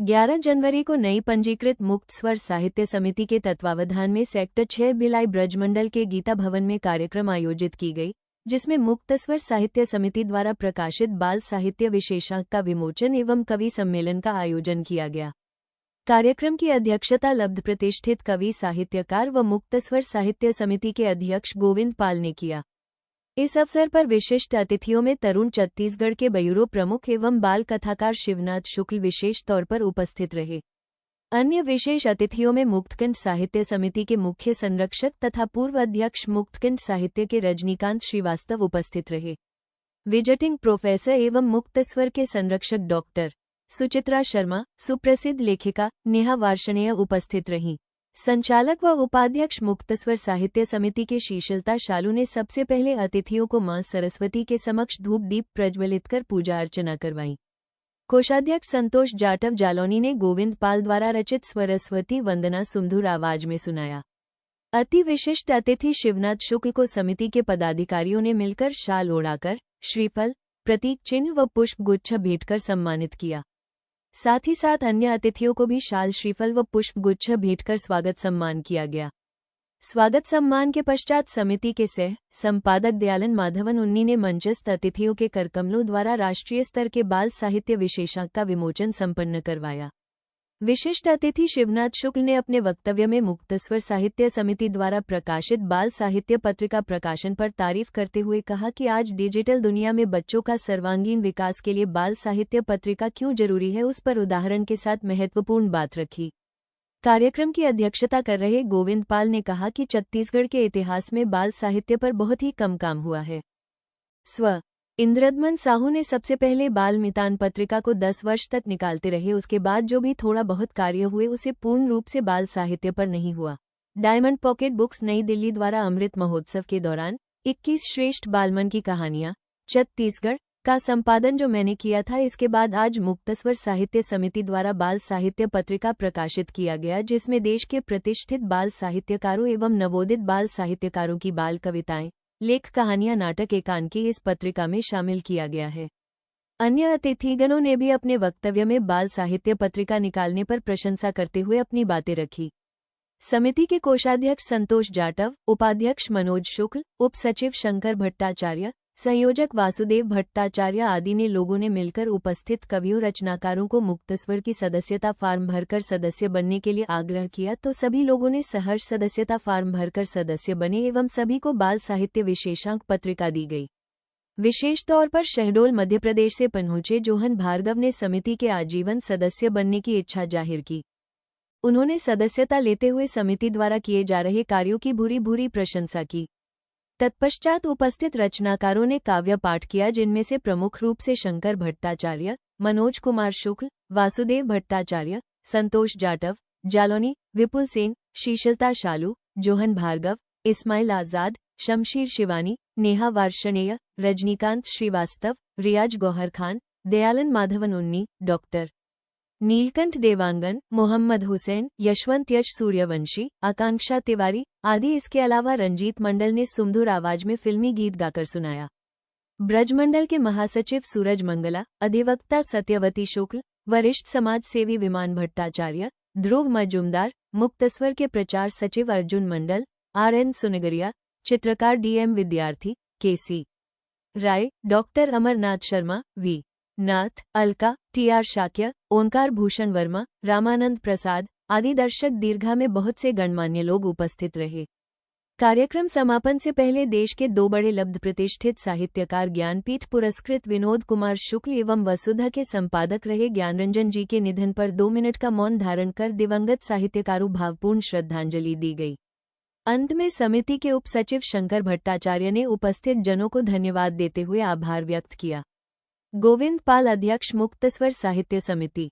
11 जनवरी को नई पंजीकृत मुक्त स्वर साहित्य समिति के तत्वावधान में सेक्टर 6 भिलाई ब्रजमंडल के गीता भवन में कार्यक्रम आयोजित की गई, जिसमें मुक्त स्वर साहित्य समिति द्वारा प्रकाशित बाल साहित्य विशेषांक का विमोचन एवं कवि सम्मेलन का आयोजन किया गया। कार्यक्रम की अध्यक्षता लब्ध प्रतिष्ठित कवि साहित्यकार व मुक्त स्वर साहित्य समिति के अध्यक्ष गोविंद पाल ने किया। इस अवसर पर विशिष्ट अतिथियों में तरुण छत्तीसगढ़ के ब्यूरो प्रमुख एवं बाल कथाकार शिवनाथ शुक्ल विशेष तौर पर उपस्थित रहे। अन्य विशेष अतिथियों में मुक्तकंठ साहित्य समिति के मुख्य संरक्षक तथा पूर्व अध्यक्ष मुक्तकंठ साहित्य के रजनीकांत श्रीवास्तव उपस्थित रहे। विजिटिंग प्रोफेसर एवं मुक्त स्वर के संरक्षक डॉक्टर सुचित्रा शर्मा, सुप्रसिद्ध लेखिका नेहा वार्ष्णेय उपस्थित रहीं। संचालक व उपाध्यक्ष मुक्त स्वर साहित्य समिति के शीशलता शालू ने सबसे पहले अतिथियों को मां सरस्वती के समक्ष धूप दीप प्रज्वलित कर पूजा अर्चना करवाई। कोषाध्यक्ष संतोष जाटव जालौनी ने गोविंद पाल द्वारा रचित सरस्वती वंदना सुमधुर आवाज में सुनाया। अति विशिष्ट अतिथि शिवनाथ शुक्ल को समिति के पदाधिकारियों ने मिलकर शाल ओढ़ाकर श्रीफल, प्रतीक चिन्ह व पुष्प गुच्छ भेंटकर सम्मानित किया। साथ ही साथ अन्य अतिथियों को भी शाल, श्रीफल व पुष्प गुच्छ भेंटकर स्वागत सम्मान किया गया। स्वागत सम्मान के पश्चात समिति के सह संपादक दयालन माधवन उन्नी ने मंचस्थ अतिथियों के करकमलों द्वारा राष्ट्रीय स्तर के बाल साहित्य विशेषांक का विमोचन संपन्न करवाया। विशिष्ट अतिथि शिवनाथ शुक्ल ने अपने वक्तव्य में मुक्त स्वर साहित्य समिति द्वारा प्रकाशित बाल साहित्य पत्रिका प्रकाशन पर तारीफ करते हुए कहा कि आज डिजिटल दुनिया में बच्चों का सर्वांगीण विकास के लिए बाल साहित्य पत्रिका क्यों जरूरी है, उस पर उदाहरण के साथ महत्वपूर्ण बात रखी। कार्यक्रम की अध्यक्षता कर रहे गोविंद पाल ने कहा कि छत्तीसगढ़ के इतिहास में बाल साहित्य पर बहुत ही कम काम हुआ है। स्व इंद्रदमन साहू ने सबसे पहले बाल मितान पत्रिका को 10 वर्ष तक निकालते रहे। उसके बाद जो भी थोड़ा बहुत कार्य हुए उसे पूर्ण रूप से बाल साहित्य पर नहीं हुआ। डायमंड पॉकेट बुक्स नई दिल्ली द्वारा अमृत महोत्सव के दौरान 21 श्रेष्ठ बालमन की कहानियां छत्तीसगढ़ का संपादन जो मैंने किया था, इसके बाद आज मुक्त स्वर साहित्य समिति द्वारा बाल साहित्य पत्रिका प्रकाशित किया गया, जिसमें देश के प्रतिष्ठित बाल साहित्यकारों एवं नवोदित बाल साहित्यकारों की बाल कविताएं, लेख, कहानियां, नाटक एकांकी इस पत्रिका में शामिल किया गया है। अन्य अतिथिगणों ने भी अपने वक्तव्य में बाल साहित्य पत्रिका निकालने पर प्रशंसा करते हुए अपनी बातें रखी। समिति के कोषाध्यक्ष संतोष जाटव, उपाध्यक्ष मनोज शुक्ल, उप सचिव शंकर भट्टाचार्य, संयोजक वासुदेव भट्टाचार्य आदि ने लोगों ने मिलकर उपस्थित कवियों रचनाकारों को मुक्त स्वर की सदस्यता फार्म भरकर सदस्य बनने के लिए आग्रह किया, तो सभी लोगों ने सहर्ष सदस्यता फार्म भरकर सदस्य बने एवं सभी को बाल साहित्य विशेषांक पत्रिका दी गई। विशेष तौर पर शहडोल मध्य प्रदेश से पहुंचे जोहन भार्गव ने समिति के आजीवन सदस्य बनने की इच्छा जाहिर की। उन्होंने सदस्यता लेते हुए समिति द्वारा किए जा रहे कार्यों की भूरी भूरी प्रशंसा की। तत्पश्चात उपस्थित रचनाकारों ने काव्य पाठ किया, जिनमें से प्रमुख रूप से शंकर भट्टाचार्य, मनोज कुमार शुक्ल, वासुदेव भट्टाचार्य, संतोष जाटव जालौनी, विपुल सेन, शीशलता शालू, जोहन भार्गव, इस्माइल आजाद, शमशीर शिवानी, नेहा वार्ष्णेय, रजनीकांत श्रीवास्तव, रियाज गौहर खान, दयालन माधवन उन्नी, डॉक्टर नीलकंठ देवांगन, मोहम्मद हुसैन, यशवंत यश सूर्यवंशी, आकांक्षा तिवारी आदि। इसके अलावा रंजीत मंडल ने सुमधुर आवाज में फिल्मी गीत गाकर सुनाया। ब्रजमंडल के महासचिव सूरज मंगला, अधिवक्ता सत्यवती शुक्ल, वरिष्ठ समाज सेवी विमान भट्टाचार्य, ध्रुव मजुमदार, मुक्त स्वर के प्रचार सचिव अर्जुन मंडल, RN सुनगरिया, चित्रकार DM विद्यार्थी, KC राय, डॉक्टर अमरनाथ शर्मा, V नाथ, अलका, TR शाक्य, ओंकार भूषण वर्मा, रामानंद प्रसाद आदि दर्शक दीर्घा में बहुत से गणमान्य लोग उपस्थित रहे। कार्यक्रम समापन से पहले देश के 2 बड़े लब्ध प्रतिष्ठित साहित्यकार ज्ञानपीठ पुरस्कृत विनोद कुमार शुक्ल एवं वसुधा के संपादक रहे ज्ञानरंजन जी के निधन पर 2 मिनट का मौन धारण कर दिवंगत साहित्यकारों भावपूर्ण श्रद्धांजलि दी गई। अंत में समिति के उप सचिव शंकर भट्टाचार्य ने उपस्थित जनों को धन्यवाद देते हुए आभार व्यक्त किया। गोविंद पाल, अध्यक्ष मुक्त स्वर साहित्य समिति।